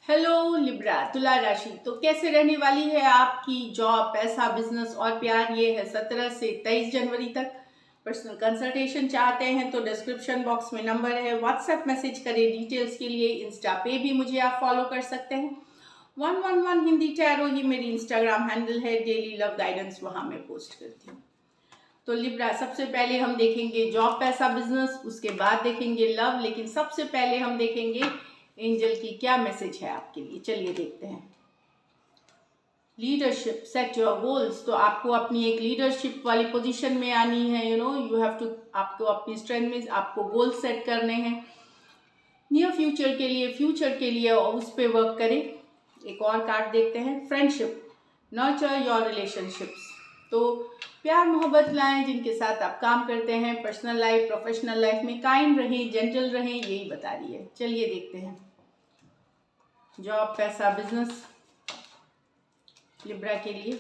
Hello Libra तुला राशि। तो कैसे रहने वाली है आपकी जॉब, पैसा, बिजनेस और प्यार? ये है 17 से 23 जनवरी तक। पर्सनल कंसल्टेशन चाहते हैं तो डिस्क्रिप्शन बॉक्स में नंबर है, व्हाट्सएप मैसेज करें डिटेल्स के लिए। इंस्टा पे भी मुझे आप फॉलो कर सकते हैं। 111 हिंदी टैरो ही मेरी इंस्टाग्राम हैंडल है। डेली लव गाइडेंस वहाँ मैं पोस्ट करती हूँ। तो लिब्रा, सबसे पहले हम देखेंगे जॉब, पैसा, बिजनेस, उसके बाद देखेंगे लव, लेकिन सबसे पहले हम देखेंगे एंजल की क्या मैसेज है आपके लिए। चलिए देखते हैं। Leadership, set your goals. तो आपको अपनी एक लीडरशिप वाली पोजीशन में आनी है। यू हैव टू, आपको अपनी स्ट्रेंथ में आपको गोल सेट करने हैं नियर फ्यूचर के लिए, और उस पर वर्क करें। एक और कार्ड देखते हैं, फ्रेंडशिप, नर्चर योर रिलेशनशिप्स। तो प्यार मोहब्बत लाएं जिनके साथ आप काम करते हैं। पर्सनल लाइफ, प्रोफेशनल लाइफ में काइंड रहें, जेंटल रहें, यही बता रही है। चलिए देखते हैं जॉब, पैसा, बिजनेस लिब्रा के लिए।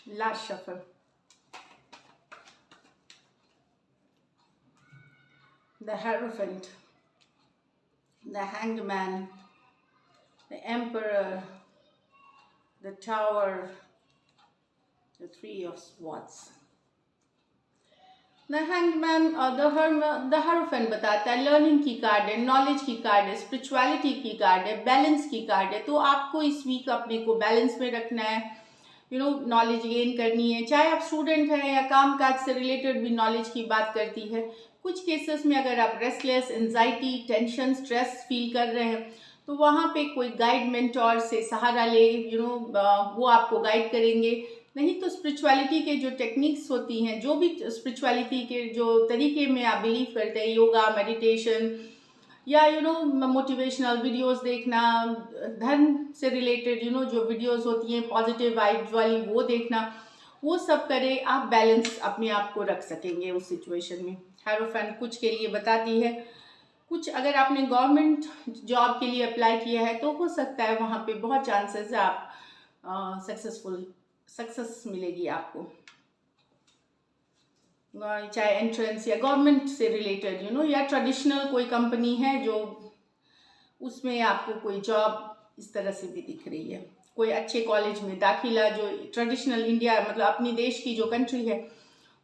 Last shuffle, the hierophant, the hanged man, the emperor, the tower, the three of swords. The hangman और द हरोफेंट बताता है लर्निंग की कार्ड है, नॉलेज की कार्ड है, स्पिरिचुअलिटी की कार्ड है, बैलेंस की कार्ड है। तो आपको इस वीक अपने को बैलेंस में रखना है। नॉलेज गेन करनी है, चाहे आप स्टूडेंट हैं या काम काज से रिलेटेड भी नॉलेज की बात करती है। कुछ केसेस में अगर आप restless, anxiety, tension, stress feel कर रहे हैं तो वहाँ पे कोई गाइड, मेंटोर से सहारा ले। वो आपको गाइड करेंगे। नहीं तो स्पिरिचुअलिटी के जो टेक्निक्स होती हैं, जो भी स्पिरिचुअलिटी के जो तरीके में आप बिलीव करते हैं, योगा, मेडिटेशन या मोटिवेशनल वीडियोस देखना, धर्म से रिलेटेड जो वीडियोस होती हैं पॉजिटिव वाइब्स वाली, वो देखना, वो सब करें। आप बैलेंस अपने आप को रख सकेंगे उस सिचुएशन में। हेरोफेंट कुछ के लिए बताती है, कुछ अगर आपने गवर्नमेंट जॉब के लिए अप्लाई किया है तो हो सकता है वहाँ पे बहुत चांसेस है आप सक्सेस मिलेगी आपको। चाहे एंट्रेंस या गवर्नमेंट से रिलेटेड या ट्रेडिशनल कोई कंपनी है जो उसमें आपको कोई जॉब इस तरह से भी दिख रही है। कोई अच्छे कॉलेज में दाखिला, जो ट्रेडिशनल इंडिया मतलब अपनी देश की जो कंट्री है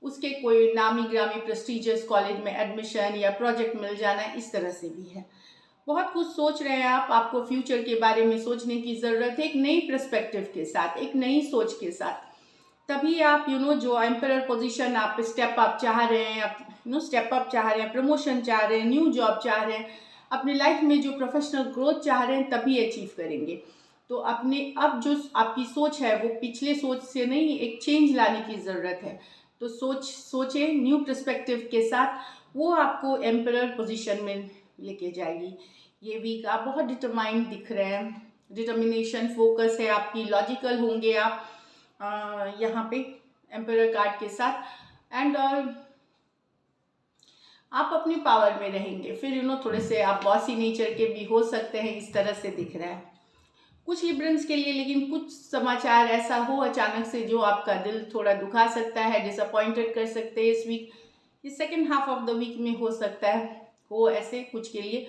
उसके कोई नामी ग्रामी प्रेस्टिजियस कॉलेज में एडमिशन या प्रोजेक्ट मिल जाना, इस तरह से भी है। बहुत कुछ सोच रहे हैं आप, आपको फ्यूचर के बारे में सोचने की ज़रूरत है, एक नई पर्सपेक्टिव के साथ, एक नई सोच के साथ। तभी आप जो एम्परर पोजीशन आप स्टेप अप चाह रहे हैं, आप स्टेप अप चाह रहे हैं, प्रमोशन चाह रहे हैं, न्यू जॉब चाह रहे हैं, अपनी लाइफ में जो प्रोफेशनल ग्रोथ चाह रहे हैं, तभी अचीव करेंगे। तो अपने अब जो आपकी सोच है वो पिछले सोच से नहीं, एक चेंज लाने की ज़रूरत है। तो सोचे न्यू पर्सपेक्टिव के साथ, वो आपको एम्परर पोजीशन में लेके जाएगी। ये वीक आप बहुत डिटरमाइंड दिख रहे हैं, डिटर्मिनेशन, फोकस है आपकी, लॉजिकल होंगे आप यहाँ पे एम्परर कार्ड के साथ। एंड आप अपनी पावर में रहेंगे। फिर थोड़े से आप बॉसी नेचर के भी हो सकते हैं, इस तरह से दिख रहा है कुछ लिब्रंस के लिए। लेकिन कुछ समाचार ऐसा हो अचानक से जो आपका दिल थोड़ा दुखा सकता है, डिसअपॉइंटेड कर सकते हैं इस वीक। इस second half of the week में हो सकता है हो ऐसे कुछ के लिए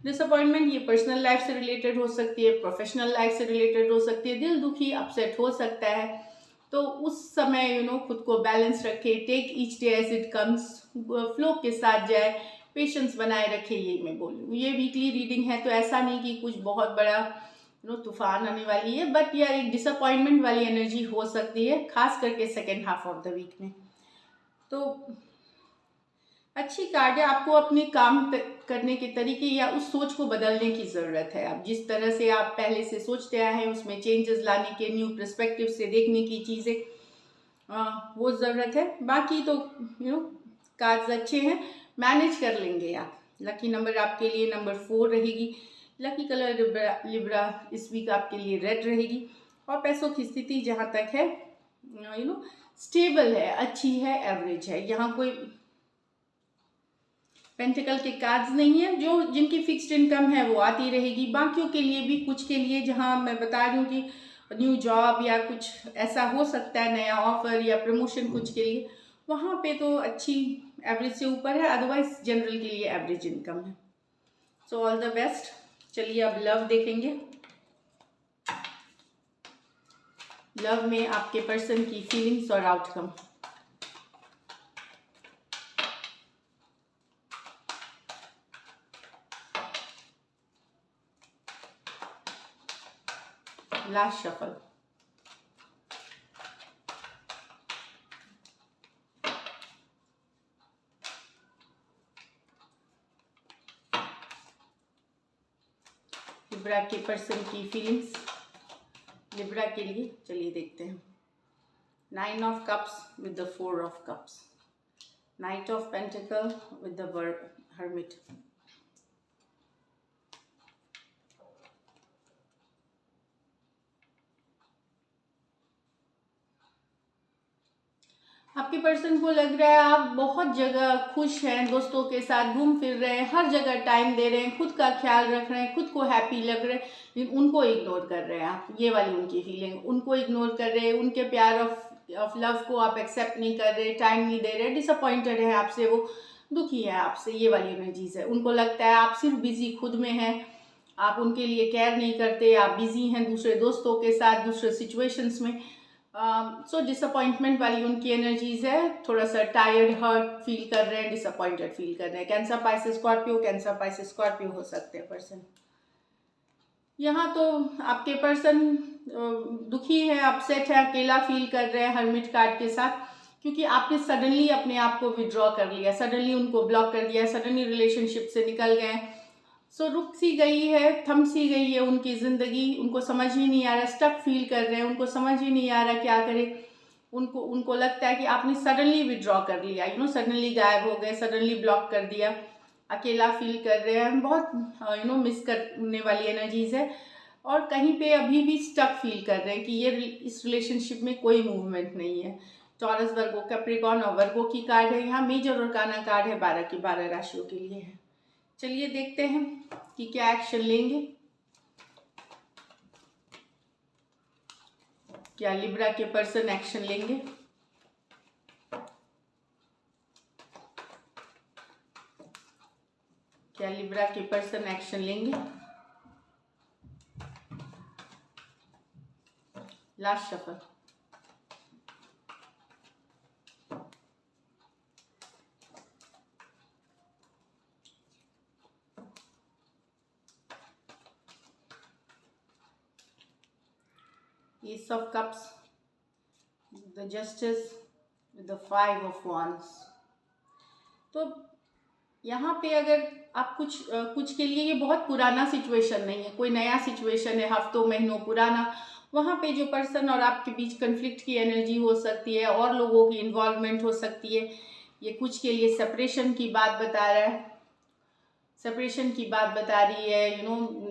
डिसअपॉइंटमेंट। ये पर्सनल लाइफ से रिलेटेड हो सकती है, प्रोफेशनल लाइफ से रिलेटेड हो सकती है, दिल दुखी, अपसेट हो सकता है। तो उस समय खुद को बैलेंस रखे, take each day as it comes, flow के साथ जाए, पेशेंस बनाए रखे, ये मैं बोलूँ। ये वीकली रीडिंग है तो ऐसा नहीं कि कुछ बहुत बड़ा तूफान आने वाली है, बट यह एक डिसअपॉइंटमेंट वाली एनर्जी हो सकती है, खास करके second half of the week में। तो अच्छी कार्ड है, आपको अपने काम करने के तरीके या उस सोच को बदलने की ज़रूरत है। आप जिस तरह से आप पहले से सोचते आए हैं उसमें चेंजेस लाने के, न्यू पर्सपेक्टिव से देखने की चीज़ें, वो ज़रूरत है। बाकी तो कार्ड्स अच्छे हैं, मैनेज कर लेंगे आप। लकी नंबर आपके लिए नंबर 4 रहेगी। लकी कलर लिब्रा इस वीक आपके लिए रेड रहेगी। और पैसों की स्थिति जहाँ तक है स्टेबल है, अच्छी है, एवरेज है। यहाँ कोई पेंटिकल के कार्ड्स नहीं है। जो जिनकी फिक्स्ड इनकम है वो आती रहेगी। बाकियों के लिए भी, कुछ के लिए जहां मैं बता रही हूँ कि न्यू जॉब या कुछ ऐसा हो सकता है, नया ऑफर या प्रमोशन कुछ के लिए, वहाँ पे तो अच्छी एवरेज से ऊपर है, अदरवाइज जनरल के लिए एवरेज इनकम है। So all the best. चलिए अब लव देखेंगे। लव में आपके पर्सन की फीलिंग्स और आउटकम। Last shuffle. लिब्रा के पर्सन की फीलिंग्स लिब्रा के लिए, चलिए देखते हैं। 9 of cups with the 4 of cups, night of pentacle with the hermit. आपके पर्सन को लग रहा है आप बहुत जगह खुश हैं, दोस्तों के साथ घूम फिर रहे हैं, हर जगह टाइम दे रहे हैं, खुद का ख्याल रख रहे हैं, खुद को हैप्पी लग रहे हैं, उनको इग्नोर कर रहे हैं आप। ये वाली उनकी फीलिंग, उनको इग्नोर कर रहे हैं, उनके प्यार ऑफ लव को आप एक्सेप्ट नहीं कर रहे, टाइम नहीं दे रहे, डिसअपॉइंटेड है आपसे, वो दुखी है आपसे। ये वाली एनर्जीज है। उनको लगता है आप सिर्फ बिजी खुद में हैं, आप उनके लिए केयर नहीं करते, आप बिजी हैं दूसरे दोस्तों के साथ, दूसरे सिचुएशंस में। सो डिसअपॉइंटमेंट वाली उनकी एनर्जीज है। थोड़ा सा टायर्ड, हर्ट फील कर रहे हैं, डिसअपॉइंटेड फील कर रहे हैं। Cancer Pisces Scorpio, cancer Pisces Scorpio हो सकते हैं पर्सन। यहाँ तो आपके पर्सन दुखी है, अपसेट है, अकेला फील कर रहे हैं हर्मिट कार्ड के साथ, क्योंकि आपने सडनली अपने आप को विड्रॉ कर लिया, सडनली उनको ब्लॉक कर दिया, सडनली रिलेशनशिप से निकल गए। सो रुक सी गई है, थम सी गई है उनकी ज़िंदगी। उनको समझ ही नहीं आ रहा, स्टक फील कर रहे हैं, उनको समझ ही नहीं आ रहा क्या करें। उनको लगता है कि आपने सडनली विड्रॉ कर लिया, सडनली गायब हो गए, सडनली ब्लॉक कर दिया, अकेला फील कर रहे हैं, बहुत मिस करने वाली एनर्जीज है। और कहीं पे अभी भी स्टक फील कर रहे हैं कि ये इस रिलेशनशिप में कोई मूवमेंट नहीं है। टॉरस, वर्गो, कैप्रिकॉर्न और वर्गो की कार्ड है। यहाँ मेजर और काना कार्ड है, 12 की 12 राशियों के लिए है। चलिए देखते हैं कि क्या एक्शन लेंगे। क्या लिब्रा के पर्सन एक्शन लेंगे? क्या लिब्रा के पर्सन एक्शन लेंगे? Last shuffle. Ace of Cups, the Justice with the 5 of Wands। तो यहाँ पे अगर आप कुछ के लिए, ये बहुत पुराना सिचुएशन नहीं है, कोई नया सिचुएशन है, हफ्तों महीनों पुराना। वहाँ पे जो पर्सन और आपके बीच कन्फ्लिक्ट की एनर्जी हो सकती है, और लोगों की इन्वॉल्वमेंट हो सकती है। ये कुछ के लिए सेपरेशन की बात बता रहा है, सेपरेशन की बात बता रही है,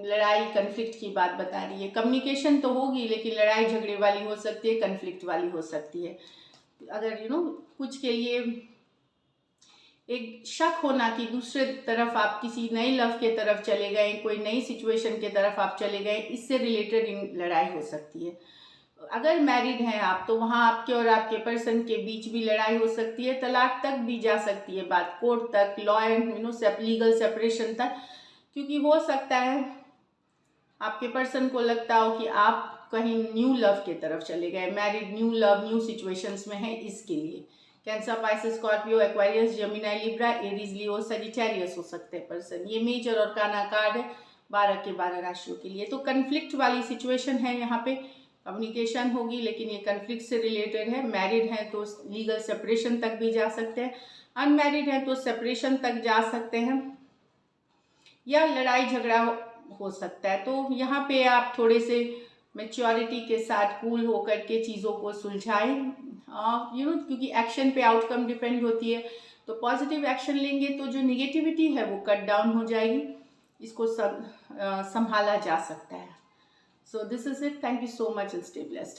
लड़ाई कन्फ्लिक्ट की बात बता रही है। कम्युनिकेशन तो होगी, लेकिन लड़ाई झगड़े वाली हो सकती है, कन्फ्लिक्ट वाली हो सकती है। अगर कुछ के लिए एक शक होना कि दूसरे तरफ आप किसी नई लव के तरफ चले गए, कोई नई सिचुएशन के तरफ आप चले गए, इससे रिलेटेड लड़ाई हो सकती है। अगर मैरिड हैं आप, तो वहाँ आपके और आपके पर्सन के बीच भी लड़ाई हो सकती है, तलाक तक भी जा सकती है बात, कोर्ट तक, लॉ एंड लीगल सेपरेशन तक। क्योंकि हो सकता है आपके पर्सन को लगता हो कि आप कहीं न्यू लव के तरफ चले गए, married, new love, new situations में है, इसके लिए। Cancer, Pisces, Scorpio, Aquarius, Gemini, Libra, Aries, Leo, Sagittarius हो सकते हैं पर्सन। ये मेजर और काना कार्ड है 12 के 12 राशियों के लिए। तो कन्फ्लिक्ट वाली सिचुएशन है यहाँ पे, कम्युनिकेशन होगी, लेकिन ये कन्फ्लिक्ट से रिलेटेड है। मैरिड हैं तो लीगल सेपरेशन तक भी जा सकते हैं, अनमैरिड हैं तो सेपरेशन तक जा सकते हैं, या लड़ाई झगड़ा हो सकता है। तो यहाँ पे आप थोड़े से मैच्योरिटी के साथ कूल होकर के चीज़ों को सुलझाएं, क्योंकि एक्शन पे आउटकम डिपेंड होती है। तो पॉजिटिव एक्शन लेंगे तो जो निगेटिविटी है वो कट डाउन हो जाएगी, इसको संभाला जा सकता है। So this is it. Thank you so much and stay blessed.